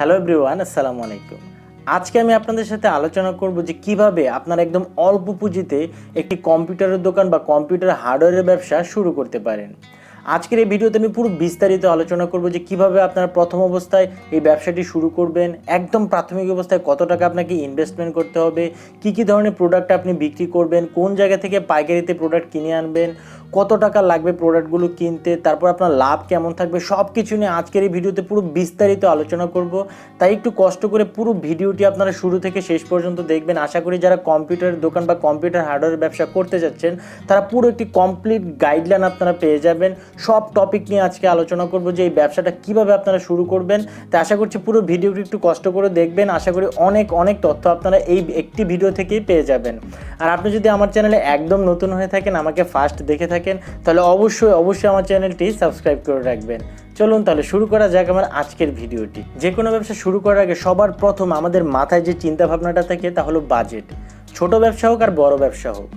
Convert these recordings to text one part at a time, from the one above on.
Hello everyone, আসসালামু আলাইকুম। আজকে আমি আপনাদের সাথে আলোচনা করব যে কিভাবে আপনারা একদম অল্প পুঁজিতে একটি কম্পিউটারের দোকান বা কম্পিউটার হার্ডওয়্যারের ব্যবসা শুরু করতে পারেন। আজকের এই ভিডিওতে আমি পুরো বিস্তারিত আলোচনা করব যে কিভাবে আপনারা প্রথম অবস্থায় এই ব্যবসাটি শুরু করবেন, একদম প্রাথমিক অবস্থায় কত টাকা আপনাকে ইনভেস্টমেন্ট করতে হবে, কি ধরনের প্রোডাক্ট আপনি বিক্রি করবেন, কোন জায়গা থেকে পাইকারিতে প্রোডাক্ট কিনে আনবেন, কত টাকা লাগবে প্রোডাক্টগুলো কিনতে, তারপর আপনার লাভ কেমন থাকবে, সব কিছু নিয়ে আজকের এই ভিডিওতে পুরো বিস্তারিত আলোচনা করব। তাই একটু কষ্ট করে পুরো ভিডিওটি আপনারা শুরু থেকে শেষ পর্যন্ত দেখবেন। আশা করি যারা কম্পিউটার দোকান বা কম্পিউটার হার্ডওয়্যার ব্যবসা করতে যাচ্ছেন তারা পুরো একটি কমপ্লিট গাইডলাইন আপনারা পেয়ে যাবেন। সব টপিক নিয়ে আজকে আলোচনা করব যে এই ব্যবসাটা কিভাবে আপনারা শুরু করবেন। তাই আশা করছি পুরো ভিডিওটি একটু কষ্ট করে দেখবেন। আশা করি অনেক তথ্য আপনারা এই একটি ভিডিও থেকেই পেয়ে যাবেন। আর আপনি যদি আমার চ্যানেলে একদম নতুন হয়ে থাকেন, আমাকে ফার্স্ট দেখে থাকেন, তাহলে অবশ্যই আমার চ্যানেলটি সাবস্ক্রাইব করে রাখবেন। চলুন তাহলে শুরু করা যাক আমার আজকের ভিডিওটি। যে কোনো ব্যবসা শুরু করার আগে সবার প্রথম আমাদের মাথায় যে চিন্তা ভাবনাটা থাকে তা হলো বাজেট। ছোট ব্যবসা হোক আর বড় ব্যবসা হোক,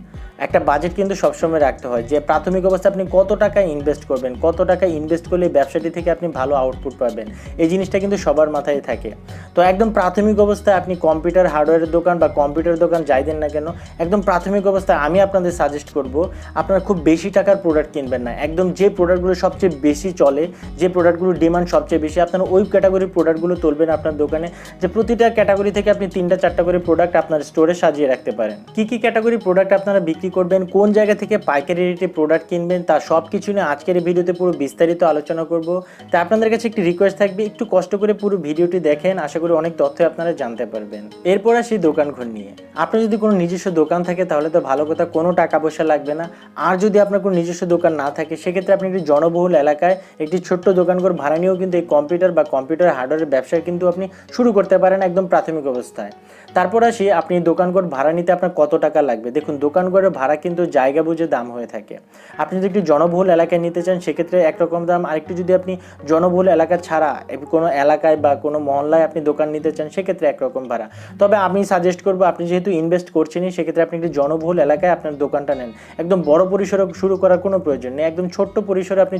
একটা বাজেট কিন্তু সবসময় রাখতে হয় যে প্রাথমিক অবস্থায় আপনি কত টাকা ইনভেস্ট করবেন, কত টাকা ইনভেস্ট করলে ব্যবসাটি থেকে আপনি ভালো আউটপুট পাবেন। এই জিনিসটা কিন্তু সবার মাথায় থাকে। তো একদম প্রাথমিক অবস্থায় আপনি কম্পিউটার হার্ডওয়্যারের দোকান বা কম্পিউটার দোকান যাই দেন না কেন, একদম প্রাথমিক অবস্থায় আমি আপনাদের সাজেস্ট করব আপনারা খুব বেশি টাকার প্রোডাক্ট কিনবেন না। একদম যে প্রোডাক্টগুলো সবচেয়ে বেশি চলে, যে প্রোডাক্টগুলোর ডিমান্ড সবচেয়ে বেশি, আপনারা ওই ক্যাটাগরির প্রোডাক্টগুলো তুলবেন আপনার দোকানে। যে প্রতিটা ক্যাটাগরি থেকে আপনি 3-4টা করে প্রোডাক্ট আপনার স্টোরে সাজিয়ে রাখতে পারেন। কি ক্যাটাগরি প্রোডাক্ট আপনারা বিক্রি করবেন, কোন জায়গা থেকে পাইকারি রেটে প্রোডাক্ট কিনবেন, তা সব কিছু নিয়ে আজকের এই ভিডিওতে পুরো বিস্তারিত আলোচনা করব। তাই আপনাদের কাছে একটি রিকোয়েস্ট থাকবে, একটু কষ্ট করে পুরো ভিডিওটি দেখেন। আশা করি অনেক তথ্য আপনারা জানতে পারবেন। এরপর আসি দোকান ঘর নিয়ে। আপনার যদি কোনো নিজস্ব দোকান থাকে তাহলে তো ভালো কথা, কোনো টাকা পয়সা লাগবে না। আর যদি আপনার কোনো নিজস্ব দোকান না থাকে, সেক্ষেত্রে আপনি একটি জনবহুল এলাকায় একটি ছোট্ট দোকানঘর ভাড়া নিয়েও কিন্তু এই কম্পিউটার বা কম্পিউটার হার্ডওয়্যারের ব্যবসা কিন্তু আপনি শুরু করতে পারেন একদম প্রাথমিক অবস্থায়। তারপর আসি আপনি দোকানঘর ভাড়া নিতে আপনার কত টাকা লাগবে। দেখুন, দোকানঘরের ভাড়া কিন্তু জায়গা বুঝে দাম হয়ে থাকে। আপনি যদি একটু জনবহুল এলাকায় নিতে চান সেক্ষেত্রে একরকম দাম, আরেকটু যদি আপনি জনবহুল এলাকা ছাড়া কোনো এলাকায় বা কোনো মহল্লায় আপনি দোকান নিতে চান সেক্ষেত্রে একরকম ভাড়া। তবে আমি সাজেস্ট করবো, আপনি যেহেতু ইনভেস্ট করছেনই, সেক্ষেত্রে আপনি একটি জনবহুল এলাকায় আপনার দোকানটা নেন। একদম বড় পরিসরে শুরু করার কোনো প্রয়োজন নেই। একদম ছোট্ট পরিসরে আপনি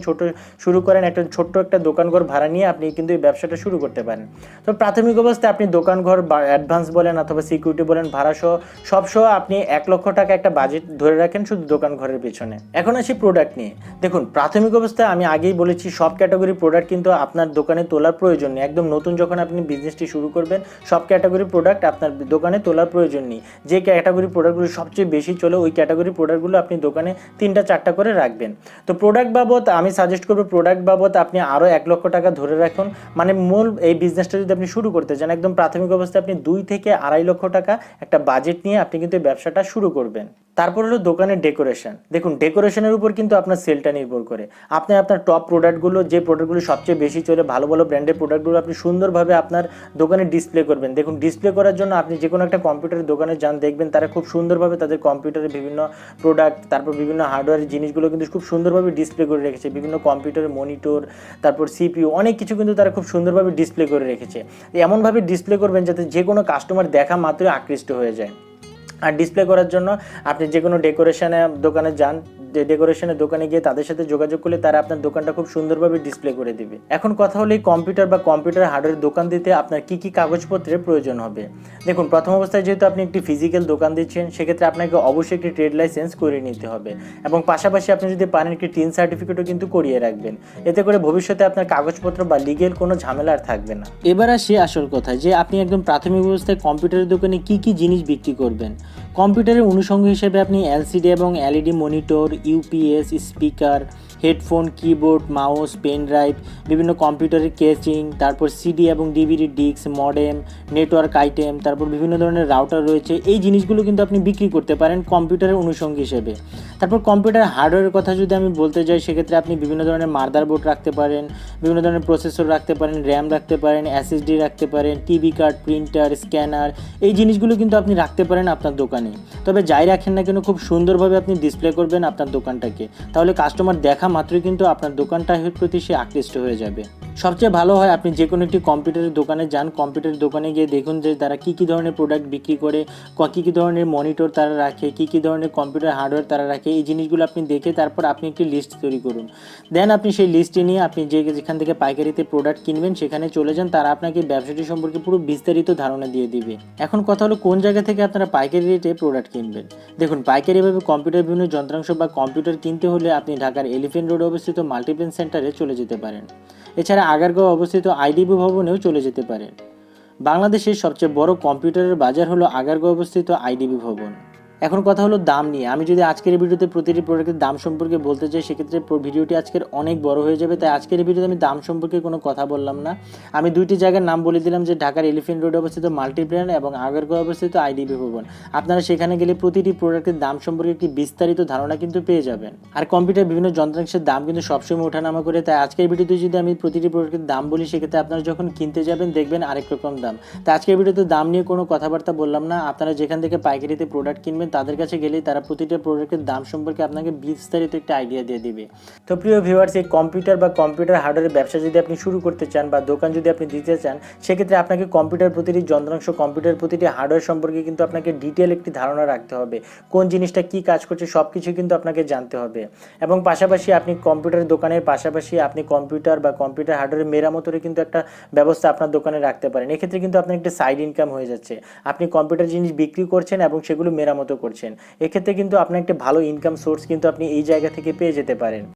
শুরু করেন, ছোট্ট একটা দোকানঘর ভাড়া নিয়ে আপনি কিন্তু এই ব্যবসাটা শুরু করতে পারেন। তো প্রাথমিক অবস্থায় আপনি দোকানঘর অ্যাডভান্স বলেন অথবা সিকিউরিটি বলেন, ভাড়া সহ সব সহ আপনি 1 লক্ষ টাকা একটা বাজেট ধরে রাখেন শুধু দোকান ঘরের পেছনে। এখন আসি প্রোডাক্ট নিয়ে। দেখুন, প্রাথমিক অবস্থায় আমি আগেই বলেছি সব ক্যাটাগরি প্রোডাক্ট কিন্তু আপনার দোকানে তোলার প্রয়োজন নেই। একদম নতুন যখন আপনি বিজনেসটি শুরু করবেন, সব ক্যাটাগরি প্রোডাক্ট আপনার দোকানে তোলার প্রয়োজন নেই। যে ক্যাটাগরি প্রোডাক্টগুলো সবচেয়ে বেশি চলে, ওই ক্যাটাগরি প্রোডাক্টগুলো আপনি দোকানে 3-4টা করে রাখবেন। তো প্রোডাক্ট বাবদ আমি সাজেস্ট করবো, প্রোডাক্ট বাবদ আপনি আরও 1 লক্ষ টাকা ধরে রাখুন। মানে মূল এই বিজনেসটা যদি আপনি শুরু করতে চান, একদম প্রাথমিক অবস্থায় আপনি 2 থেকে 2.5 লক্ষ টাকা একটা বাজেট নিয়ে আপনি কিন্তু এই ব্যবসাটা শুরু করবেন। তারপর হলো দোকানের ডেকোরেশন। দেখুন, ডেকোরেশনের উপর কিন্তু আপনার সেলটা নির্ভর করে। আপনি আপনার টপ প্রোডাক্টগুলো, যে প্রোডাক্টগুলো সবচেয়ে বেশি চলে, ভালো ব্র্যান্ডের প্রোডাক্টগুলো আপনি সুন্দরভাবে আপনার দোকানে ডিসপ্লে করবেন। দেখুন, ডিসপ্লে করার জন্য আপনি যে কোনো একটা কম্পিউটারের দোকানে যান, দেখবেন তারা খুব সুন্দরভাবে তাদের কম্পিউটারের বিভিন্ন প্রোডাক্ট, তারপর বিভিন্ন হার্ডওয়্যারের জিনিসগুলো কিন্তু খুব সুন্দরভাবে ডিসপ্লে করে রেখেছে। বিভিন্ন কম্পিউটারের মনিটর, তারপর সিপিইউ, অনেক কিছু কিন্তু তারা খুব সুন্দরভাবে ডিসপ্লে করে রেখেছে। এমনভাবে ডিসপ্লে করবেন যাতে যে কোনো কাস্টমার দেখা মাত্রই আকৃষ্ট হয়ে যায়। আর ডিসপ্লে করার জন্য আপনি যে কোনো ডেকোরেশনের দোকানে যান, ডেকোরেশনের দোকানে গিয়ে তাদের সাথে যোগাযোগ করলে তারা আপনার দোকানটা খুব সুন্দরভাবে ডিসপ্লে করে দিবে। এখন কথা হলো এই কম্পিউটার বা কম্পিউটার হার্ডওয়্যার দোকান দিতে আপনার কি কাগজপত্রের প্রয়োজন হবে। দেখুন, প্রথম অবস্থায় যেহেতু আপনি একটি ফিজিক্যাল দোকান দিচ্ছেন, সেক্ষেত্রে আপনাকে অবশ্যই একটি ট্রেড লাইসেন্স করিয়ে নিতে হবে এবং পাশাপাশি আপনি যদি পারেন একটি টিন সার্টিফিকেটও কিন্তু করিয়ে রাখবেন। এতে করে ভবিষ্যতে আপনার কাগজপত্র বা লিগেল কোনো ঝামেলা আর থাকবে না। এবার আসি আসল কথা, যে আপনি একদম প্রাথমিক অবস্থায় কম্পিউটারের দোকানে কি জিনিস বিক্রি করবেন। কম্পিউটারের অনুষঙ্গ হিসেবে আপনি এলসিডি এবং LED monitor, UPS, speaker, headphone, keyboard, mouse, pen drive, বিভিন্ন কম্পিউটারের কেচিং, তারপর সিডি এবং DVD disc, modem, network item, তারপর বিভিন্ন ধরনের রাউটার রয়েছে। এই জিনিসগুলো কিন্তু আপনি বিক্রি করতে পারেন কম্পিউটারের অনুষঙ্গ হিসেবে। তারপর কম্পিউটার হার্ডওয়্যারের কথা যদি আমি বলতে যাই, সেক্ষেত্রে আপনি বিভিন্ন ধরনের মাদারবোর্ড রাখতে পারেন, বিভিন্ন ধরনের প্রসেসর রাখতে পারেন, র্যাম রাখতে পারেন, এসএসডি রাখতে পারেন, টিভি কার্ড, প্রিন্টার, স্ক্যানার, এই জিনিসগুলো কিন্তু আপনি রাখতে পারেন আপনার দোকানে। তবে যাই রাখেন না কেন, খুব সুন্দরভাবে আপনি ডিসপ্লে করবেন আপনার দোকানটাকে, তাহলে কাস্টমার দেখা মাত্রই কিন্তু আপনার দোকানটার প্রতি সে আকৃষ্ট হয়ে যাবে। সবচেয়ে ভালো হয় আপনি যে কোনো একটি কম্পিউটারের দোকানে যান, কম্পিউটারের দোকানে গিয়ে দেখুন যে তারা কী কী ধরনের প্রোডাক্ট বিক্রি করে, কী কী ধরনের মনিটর তারা রাখে, কী কী ধরনের কম্পিউটার হার্ডওয়্যার তারা রাখে। এই জিনিসগুলো আপনি দেখে তারপর আপনি একটি লিস্ট তৈরি করুন। দেন আপনি সেই লিস্টটি নিয়ে আপনি যেখান থেকে পাইকারিতে প্রোডাক্ট কিনবেন সেখানে চলে যান, তারা আপনাকে ব্যবসাটি সম্পর্কে পুরো বিস্তারিত ধারণা দিয়ে দিবে। এখন কথা হলো কোন জায়গা থেকে আপনারা পাইকারি রেটে প্রোডাক্ট কিনবেন। দেখুন, পাইকারিভাবে কম্পিউটার বিভিন্ন যন্ত্রাংশ বা কম্পিউটার কিনতে হলে আপনি ঢাকার এলিফ্যান্ট রোডে অবস্থিত মাল্টিপ্লেন সেন্টারে চলে যেতে পারেন। এছাড়া আগারগাঁও অবস্থিত আইডিবি ভবনেও চলে যেতে পারেন। বাংলাদেশের সবচেয়ে বড় কম্পিউটারের বাজার হলো আগারগাঁও অবস্থিত আইডিবি ভবন। এখন কথা হলো দাম নিয়ে। আমি যদি আজকের এই ভিডিওতে প্রতিটি প্রোডাক্টের দাম সম্পর্কে বলতে চাই সেক্ষেত্রে ভিডিওটি আজকের অনেক বড় হয়ে যাবে, তাই আজকের এই ভিডিওতে আমি দাম সম্পর্কে কোনো কথা বললাম না। আমি দুইটি জায়গার নাম বলে দিলাম, যে ঢাকার এলিফ্যান্ট রোডে অবস্থিত মাল্টিপ্ল্যান এবং আগারগাঁও অবস্থিত আইডিবি ভবন। আপনারা সেখানে গেলে প্রতিটি প্রোডাক্টের দাম সম্পর্কে একটি বিস্তারিত ধারণা কিন্তু পেয়ে যাবেন। আর কম্পিউটার বিভিন্ন যন্ত্রাংশের দাম কিন্তু সবসময় ওঠানামা করে, তাই আজকের ভিডিওতে যদি আমি প্রতিটি প্রোডাক্টের দাম বলি সেক্ষেত্রে আপনারা যখন কিনতে যাবেন দেখবেন আরেক রকম দাম। তাই আজকের ভিডিওতে দাম নিয়ে কোনো কথাবার্তা বললাম না। আপনারা যেখান থেকে পাইকারিতে প্রোডাক্ট কিনবেন তাদের কাছে গেলেই তারা প্রতিটা প্রোডাক্টের দাম সম্পর্কে আপনাকে বিস্তারিত একটা আইডিয়া দিয়ে দিবে। তো প্রিয় ভিউয়ার্স, এই কম্পিউটার বা কম্পিউটার হার্ডওয়্যারের ব্যবসা যদি আপনি শুরু করতে চান বা দোকান যদি আপনি দিতে চান, সেক্ষেত্রে আপনাকে কম্পিউটার প্রতিটি যন্ত্রাংশ, কম্পিউটার প্রতিটি হার্ডওয়্যার সম্পর্কে কিন্তু আপনাকে ডিটেল একটি ধারণা রাখতে হবে। কোন জিনিসটা কি কাজ করছে সব কিছু কিন্তু আপনাকে জানতে হবে। এবং পাশাপাশি আপনি কম্পিউটার দোকানের পাশাপাশি আপনি কম্পিউটার বা কম্পিউটার হার্ডওয়্যারের মেরামতের কিন্তু একটা ব্যবস্থা আপনার দোকানে রাখতে পারেন। এক্ষেত্রে কিন্তু আপনার একটা সাইড ইনকাম হয়ে যাচ্ছে। আপনি কম্পিউটার জিনিস বিক্রি করছেন এবং সেগুলো মেরামতও করছেন। এক্ষেত্রে কিন্তু আপনার একটা ভালো ইনকাম সোর্স কিন্তু আপনি এই জায়গা থেকে পেয়ে যেতে পারেন।